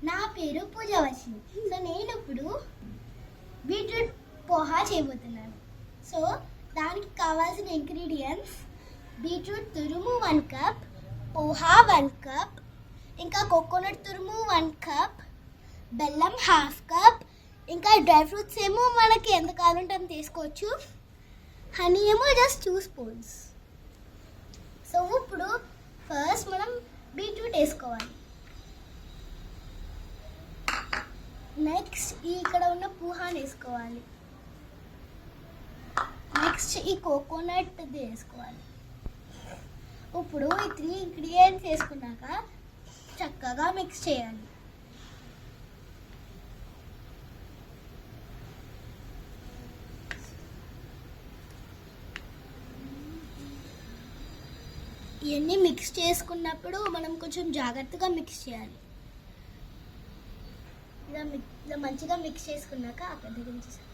నా పేరు పూజావశిని. సో నేను ఇప్పుడు బీట్రూట్ పోహా చేయబోతున్నాను. సో దానికి కావాల్సిన ఇంగ్రీడియంట్స్: బీట్రూట్ తురుము 1 కప్, పోహా 1 కప్, ఇంకా కోకోనట్ తురుము 1 కప్, బెల్లం 1/2 కప్, ఇంకా డ్రై ఫ్రూట్స్ ఏమో మనకి ఎంత కావాలంటే అంత తీసుకోవచ్చు, హనీ ఏమో జస్ట్ 2 స్పూన్స్. సో ఇప్పుడు ఫస్ట్ మనం బీట్రూట్ వేసుకోవాలి. నెక్స్ట్ ఇక్కడ ఉన్న పోహాని వేసుకోవాలి. నెక్స్ట్ ఈ కోకోనట్ వేసుకోవాలి. ఇప్పుడు ఈ 3 ఇంగ్రీడియంట్స్ వేసుకున్నాక చక్కగా మిక్స్ చేయాలి. ఇవన్నీ మిక్స్ చేసుకున్నప్పుడు మనం కొంచెం జాగ్రత్తగా మిక్స్ చేయాలి. ఇలా మంచిగా మిక్స్ చేసుకున్నాక అక్కడ దించేసాను.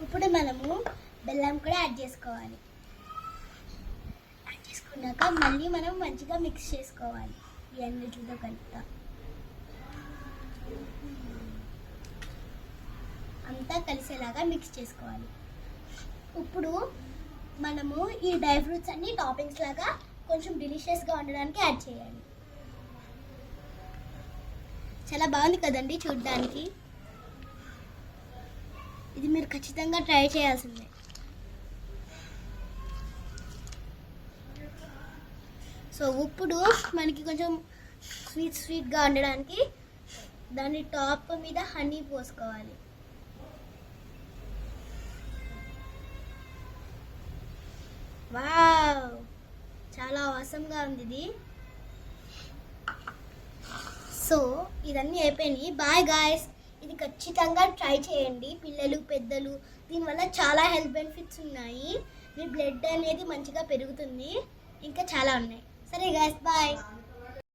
ఇప్పుడు మనము బెల్లం కూడా యాడ్ చేసుకోవాలి. యాడ్ చేసుకున్నాక మళ్ళీ మనం మంచిగా మిక్స్ చేసుకోవాలి. ఇవన్నిటితో కలుపుతా అంతా కలిసేలాగా మిక్స్ చేసుకోవాలి. ఇప్పుడు మనము ఈ డ్రై ఫ్రూట్స్ అన్ని టాపింగ్స్ లాగా కొంచెం డెలిషియస్గా ఉండడానికి యాడ్ చేయాలి. చాలా బాగుంది కదండి చూడడానికి. ఇది మీరు ఖచ్చితంగా ట్రై చేయాల్సిందే. సో ఇప్పుడు మనకి కొంచెం స్వీట్గా ఉండడానికి దాని టాప్ మీద హనీ పోసుకోవాలి. వావ్, చాలా అవసరంగా ఉంది ఇది. సో ఇదన్నీ అయిపోయినాయి. Bye guys. ఇది ఖచ్చితంగా ట్రై చేయండి, పిల్లలు పెద్దలు. దీనివల్ల చాలా హెల్త్ బెనిఫిట్స్ ఉన్నాయి. మీ బ్లడ్ అనేది మంచిగా పెరుగుతుంది, ఇంకా చాలా ఉన్నాయి. సరే గాయ్స్, బాయ్.